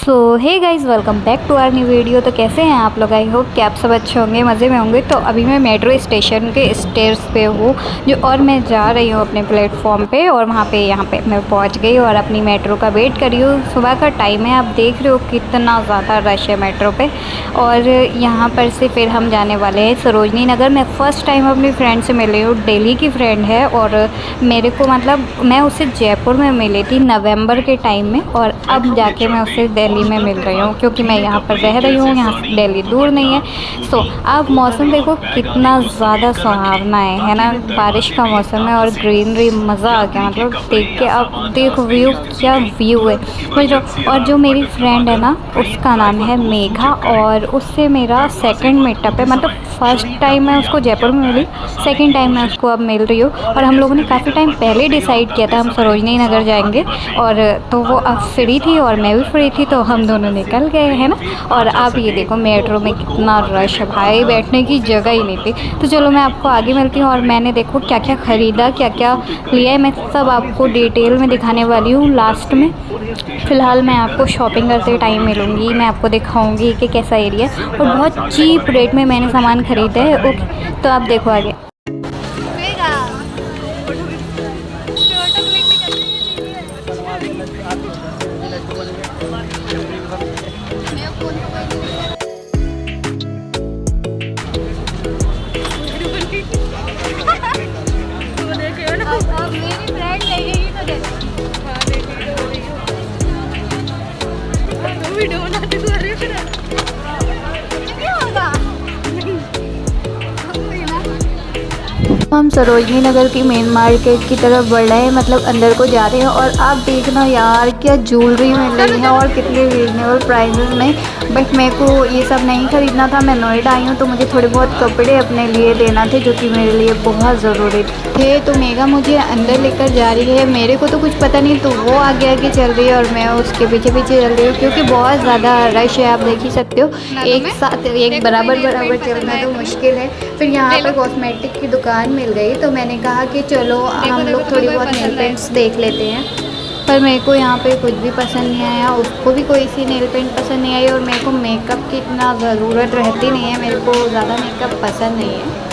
So hey guys, welcome back to our new video. तो कैसे हैं आप लोग? आई होप कि आप सब अच्छे होंगे, मज़े में होंगे। तो अभी मैं मेट्रो स्टेशन के स्टेयर्स पे हूँ और मैं जा रही हूँ अपने प्लेटफॉर्म पे, और वहाँ पे यहाँ पे मैं पहुँच गई और अपनी मेट्रो का वेट कर रही हूँ। सुबह का टाइम है, आप देख रहे हो कितना ज़्यादा रश है मेट्रो पे। और यहाँ पर से फिर हम जाने वाले हैं सरोजनी नगर। मैं फ़र्स्ट टाइम अपनी फ्रेंड से मिली हूँ, दिल्ली की फ्रेंड है, और मेरे को मतलब मैं उससे जयपुर में मिली थी नवंबर के टाइम में, और अब जाके मैं उससे दिल्ली में मिल रही हूँ क्योंकि मैं यहाँ पर रह रही हूँ, यहाँ से दिल्ली दूर नहीं है। सो अब मौसम देखो कितना ज़्यादा सुहावना है ना। बारिश का मौसम है और ग्रीनरी, मज़ा आ गया मतलब देख के। अब देखो व्यू, क्या व्यू है समझ लो। और जो मेरी फ्रेंड है ना, उसका नाम है मेघा, और उससे मेरा सेकंड मीटअप है। मतलब फ़र्स्ट टाइम मैं उसको जयपुर में मिली, सेकंड टाइम मैं उसको अब मिल रही हूँ। और हम लोगों ने काफ़ी टाइम पहले डिसाइड किया था हम सरोजनी नगर जाएंगे, और तो वो अब फ्री थी और मैं भी फ्री थी, तो हम दोनों निकल गए हैं ना। और अब ये देखो मेट्रो में कितना रश है भाई, बैठने की जगह ही नहीं थी। तो चलो मैं आपको आगे मिलती हूँ, और मैंने देखो क्या क्या ख़रीदा, क्या क्या लिया है, मैं सब आपको डिटेल में दिखाने वाली हूँ लास्ट में। फ़िलहाल मैं आपको शॉपिंग करते टाइम मिलूँगी, मैं आपको दिखाऊँगी कि कैसा एरिया है, और बहुत चीप रेट में मैंने सामान ख़रीदा है। ओके, तो आप देखो आगे। अब मेरी फ्रेंड लगेगी तो हम सरोजनी नगर की मेन मार्केट की तरफ बढ़ रहे हैं, मतलब अंदर को जा रहे हैं। और आप देखना यार क्या ज्वेलरी मिल रही है और कितने रीजनेबल प्राइसेस में। बट मेरे को ये सब नहीं ख़रीदना था, मैं नोएडा आई हूँ तो मुझे थोड़े बहुत कपड़े अपने लिए लेना थे जो कि मेरे लिए बहुत ज़रूरी थे। तो मेघा मुझे अंदर लेकर जा रही है, मेरे को तो कुछ पता नहीं, तो वो आगे आगे चल रही है और मैं उसके पीछे पीछे चल रही हूँ क्योंकि बहुत ज़्यादा रश है। आप देख ही सकते हो, एक साथ एक बराबर चलना तो मुश्किल है। फिर यहाँ पर कॉस्मेटिक की दुकान मिल गई, तो मैंने कहा कि चलो हम लोग थोड़ी बहुत नेल पेंट्स देख लेते हैं। पर मेरे को यहाँ पे कुछ भी पसंद नहीं आया, उसको भी कोई सी नेल पेंट पसंद नहीं आई। और मेरे को मेकअप की इतना ज़रूरत रहती नहीं है, मेरे को ज़्यादा मेकअप पसंद नहीं है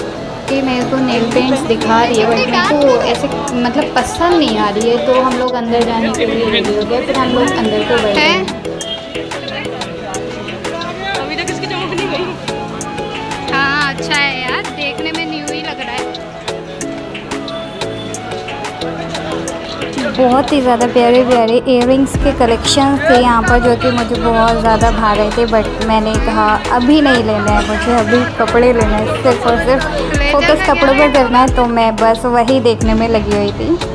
कि मेरे को नेल पेंट्स दिखा रही है, बट मेरे को ऐसे मतलब पसंद नहीं आ रही है। तो हम लोग अंदर जाने के लिए रेडी हो गए, फिर हम लोग अंदर को बढ़ गए। हाँ अच्छा है यार, देखने में न्यू ही लग रहा है। बहुत ही ज़्यादा प्यारे प्यारे इयररिंग्स के कलेक्शन थे यहाँ पर, जो कि मुझे बहुत ज़्यादा भा रहे थे। बट मैंने कहा अभी नहीं लेना है मुझे, अभी कपड़े लेने हैं, सिर्फ और सिर्फ फोकस कपड़ों पर करना है। तो मैं बस वही देखने में लगी हुई थी।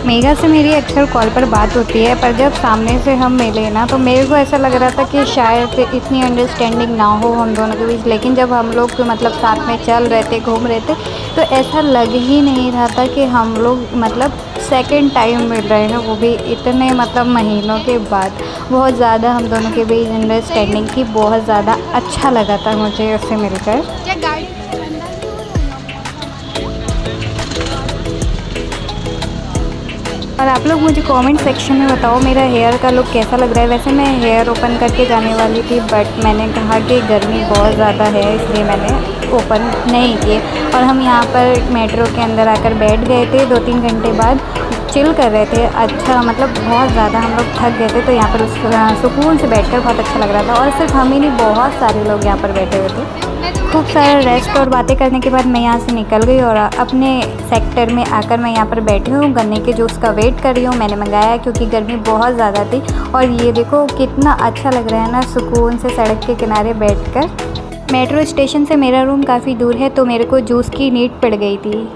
मेघा से मेरी अक्सर कॉल पर बात होती है, पर जब सामने से हम मिले ना, तो मेरे को ऐसा लग रहा था कि शायद इतनी अंडरस्टैंडिंग ना हो हम दोनों के बीच। लेकिन जब हम लोग मतलब साथ में चल रहे थे, घूम रहे थे, तो ऐसा लग ही नहीं रहा था कि हम लोग मतलब सेकंड टाइम मिल रहे हैं, वो भी इतने मतलब महीनों के बाद। बहुत ज़्यादा हम दोनों के बीच अंडरस्टैंडिंग थी, बहुत ज़्यादा अच्छा लगा था मुझे उससे मिलकर। और आप लोग मुझे कमेंट सेक्शन में बताओ मेरा हेयर का लुक कैसा लग रहा है। वैसे मैं हेयर ओपन करके जाने वाली थी, बट मैंने कहा कि गर्मी बहुत ज़्यादा है, इसलिए मैंने ओपन नहीं किए। और हम यहाँ पर मेट्रो के अंदर आकर बैठ गए थे, 2-3 घंटे बाद चिल कर रहे थे। अच्छा मतलब बहुत ज़्यादा हम लोग थक गए थे, तो यहाँ पर सुकून से बैठकर बहुत अच्छा लग रहा था। और सिर्फ हम ही नहीं, बहुत सारे लोग यहाँ पर बैठे हुए थे। खूब सारा रेस्ट और बातें करने के बाद मैं यहाँ से निकल गई, और अपने सेक्टर में आकर मैं यहाँ पर बैठी हूँ, गन्ने के जूस का वेट कर रही हूँ। मैंने मंगाया क्योंकि गर्मी बहुत ज़्यादा थी। और ये देखो कितना अच्छा लग रहा है ना, सुकून से सड़क के किनारे बैठकर। मेट्रो स्टेशन से मेरा रूम काफ़ी दूर है, तो मेरे को जूस की नीड पड़ गई थी।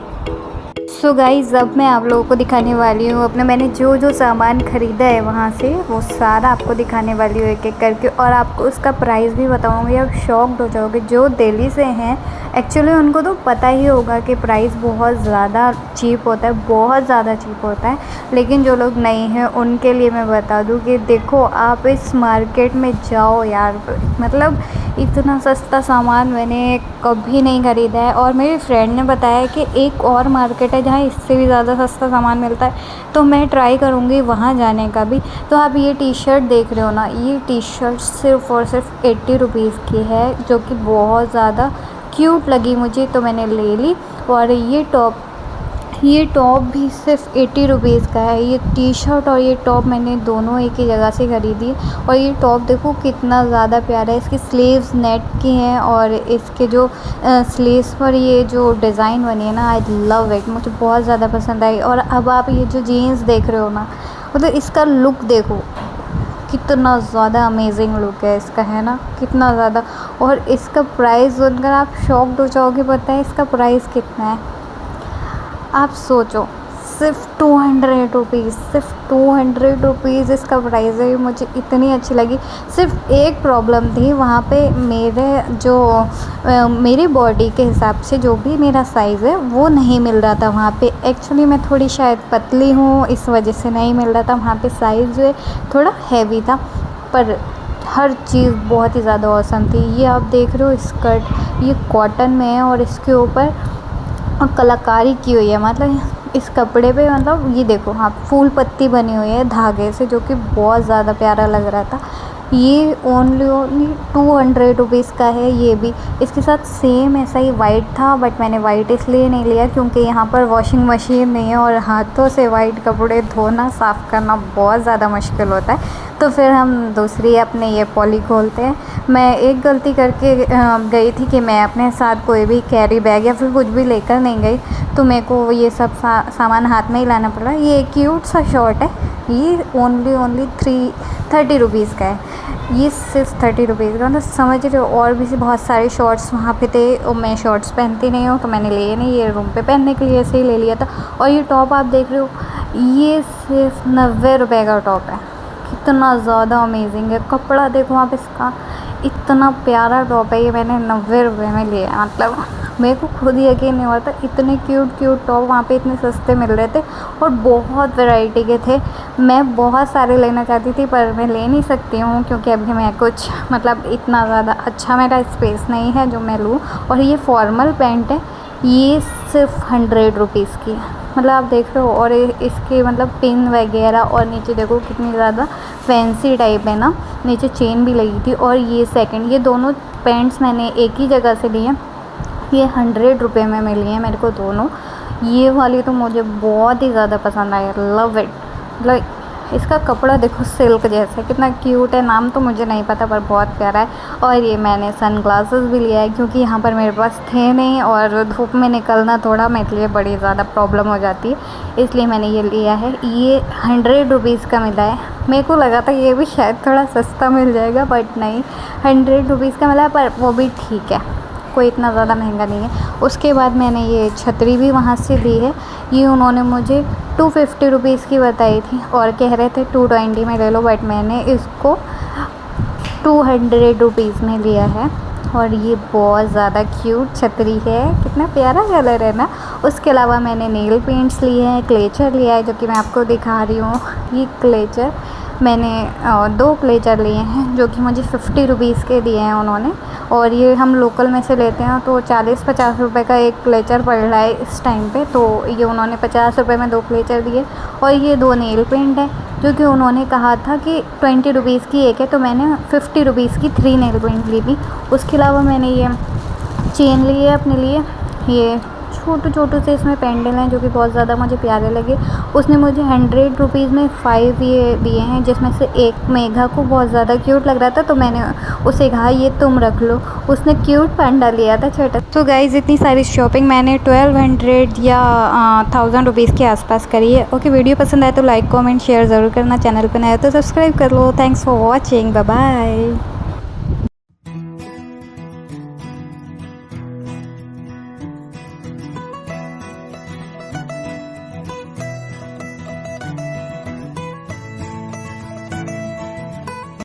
सो गाइज़, अब मैं आप लोगों को दिखाने वाली हूँ अपने मैंने जो जो सामान ख़रीदा है वहाँ से, वो सारा आपको दिखाने वाली हूँ एक एक करके। और आपको उसका प्राइस भी बताऊँगी, आप शॉक्ड हो जाओगे। जो दिल्ली से हैं एक्चुअली उनको तो पता ही होगा कि प्राइस बहुत ज़्यादा चीप होता है, बहुत ज़्यादा चीप होता है। लेकिन जो लोग नहीं हैं उनके लिए मैं बता दूँ कि देखो आप इस मार्केट में जाओ यार, मतलब इतना सस्ता सामान मैंने कभी नहीं ख़रीदा है। और मेरी फ्रेंड ने बताया कि एक और मार्केट है यहाँ इससे भी ज़्यादा सस्ता सामान मिलता है, तो मैं ट्राई करूँगी वहाँ जाने का भी। तो आप ये टी शर्ट देख रहे हो ना, ये टी शर्ट सिर्फ़ और सिर्फ 80 रुपीज़ की है, जो कि बहुत ज़्यादा क्यूट लगी मुझे, तो मैंने ले ली। और ये टॉप भी सिर्फ 80 रुपीज़ का है। ये टी शर्ट और ये टॉप मैंने दोनों एक ही जगह से ख़रीदी है। और ये टॉप देखो कितना ज़्यादा प्यारा है, इसकी स्लीव्स नेट की हैं और इसके जो स्लीव्स पर ये जो डिज़ाइन बनी है ना, आई लव इट, मुझे बहुत ज़्यादा पसंद आई। और अब आप ये जो जीन्स देख रहे हो ना, मतलब इसका लुक देखो कितना ज़्यादा अमेजिंग लुक है इसका, है ना, कितना ज़्यादा। और इसका प्राइस सुनकर आप शॉक्ड हो जाओगे। पता है इसका प्राइस कितना है? आप सोचो, सिर्फ 200 रुपीज़, सिर्फ 200 रुपीज़ इसका प्राइस है। मुझे इतनी अच्छी लगी। सिर्फ एक प्रॉब्लम थी वहाँ पे, मेरी बॉडी के हिसाब से जो भी मेरा साइज़ है वो नहीं मिल रहा था वहाँ पे। एक्चुअली मैं थोड़ी शायद पतली हूँ, इस वजह से नहीं मिल रहा था वहाँ पे। साइज़ जो है थोड़ा हैवी था, पर हर चीज़ बहुत ही ज़्यादा औसम थी। ये आप देख रहे हो स्कर्ट, ये कॉटन में है और इसके ऊपर कलाकारी की हुई है, मतलब इस कपड़े पे, मतलब ये देखो हाँ, फूल पत्ती बनी हुई है धागे से, जो कि बहुत ज़्यादा प्यारा लग रहा था। ये ओनली 200 रुपीज़ का है। ये भी इसके साथ सेम ऐसा ही वाइट था, बट मैंने वाइट इसलिए नहीं लिया क्योंकि यहाँ पर वॉशिंग मशीन नहीं है और हाथों से वाइट कपड़े धोना साफ़ करना बहुत ज़्यादा मुश्किल होता है। तो फिर हम दूसरी अपने ये पॉली खोलते हैं। मैं एक गलती करके गई थी कि मैं अपने साथ कोई भी कैरी बैग या फिर कुछ भी लेकर नहीं गई, तो मेरे को ये सब सामान हाथ में ही लाना पड़ा। ये क्यूट सा शॉर्ट है, ये ओनली 30 रुपीज़ का है। ये सिर्फ 30 रुपीज़ का, मतलब समझ रहे हो। और भी बहुत सारे शॉर्ट्स वहाँ पे थे और मैं शॉर्ट्स पहनती नहीं हूँ, तो मैंने लिए नहीं, ये रूम पे पहनने के लिए ऐसे ही ले लिया था। और ये टॉप आप देख रहे हो, ये सिर्फ 90 रुपये का टॉप है। कितना ज़्यादा अमेजिंग है, कपड़ा देखो आप इसका, इतना प्यारा टॉप है। ये मैंने 90 रुपये में लिया, मतलब मेरे को खुद यकीन नहीं होता, इतने क्यूट टॉप वहाँ पे इतने सस्ते मिल रहे थे और बहुत वैरायटी के थे। मैं बहुत सारे लेना चाहती थी पर मैं ले नहीं सकती हूँ क्योंकि अभी मैं कुछ, मतलब इतना ज़्यादा अच्छा मेरा स्पेस नहीं है जो मैं लूँ। और ये फॉर्मल पैंट है, ये सिर्फ 100 रुपीज़ की है, मतलब आप देख रहे हो। और इसके मतलब पिन वगैरह, और नीचे देखो कितनी ज़्यादा फैंसी टाइप है ना, नीचे चेन भी लगी थी। और ये दोनों पैंट्स मैंने एक ही जगह से लिए, ये 100 रुपये में मिली हैं मेरे को दोनों। ये वाली तो मुझे बहुत ही ज़्यादा पसंद आई, लव इट। मतलब इसका कपड़ा देखो सिल्क जैसा, कितना क्यूट है। नाम तो मुझे नहीं पता पर बहुत प्यारा है। और ये मैंने सनग्लासेस भी लिया है क्योंकि यहाँ पर मेरे पास थे नहीं और धूप में निकलना थोड़ा मेरे लिए बड़ी ज़्यादा प्रॉब्लम हो जाती है, इसलिए मैंने ये लिया है। ये 100 रुपीज़ का मिला है। मेरे को लगा था ये भी शायद थोड़ा सस्ता मिल जाएगा, बट नहीं, 100 रुपीज़ का मिला, पर वो भी ठीक है, कोई इतना ज़्यादा महंगा नहीं है। उसके बाद मैंने ये छतरी भी वहाँ से ली है। ये उन्होंने मुझे 250 रुपीज़ की बताई थी और कह रहे थे 220 में ले लो, बट मैंने इसको 200 रुपीज़ में लिया है। और ये बहुत ज़्यादा क्यूट छतरी है, कितना प्यारा कलर है ना। उसके अलावा मैंने नेल पेंट्स लिए हैं, क्लेचर लिया है जो कि मैं आपको दिखा रही हूँ। ये क्लेचर मैंने 2 क्लेचर लिए हैं जो कि मुझे 50 रुपीज़ के दिए हैं उन्होंने। और ये हम लोकल में से लेते हैं तो 40-50 रुपये का एक क्लेचर पड़ रहा है इस टाइम पे, तो ये उन्होंने 50 रुपये में 2 क्लेचर दिए। और ये 2 नेल पेंट है जो कि उन्होंने कहा था कि 20 रुपीज़ की एक है, तो मैंने 50 रुपीज़ की 3 नेल पेंट ली थी। उसके अलावा मैंने ये चेन ली है अपने लिए, ये छोटे से इसमें पेंडल हैं जो कि बहुत ज़्यादा मुझे प्यारे लगे। उसने मुझे 100 रुपीज़ में 5 ये दिए हैं, जिसमें से एक मेघा को बहुत ज़्यादा क्यूट लग रहा था, तो मैंने उसे कहा ये तुम रख लो। उसने क्यूट पांडा लिया था छोटा। तो गाइज़ इतनी सारी शॉपिंग मैंने 1200 या 1000 रुपीज़ के आसपास करी है। ओके, वीडियो पसंद आए तो लाइक कमेंट शेयर ज़रूर करना, चैनल पर नए हो तो सब्सक्राइब कर लो। Thanks for watching, bye bye.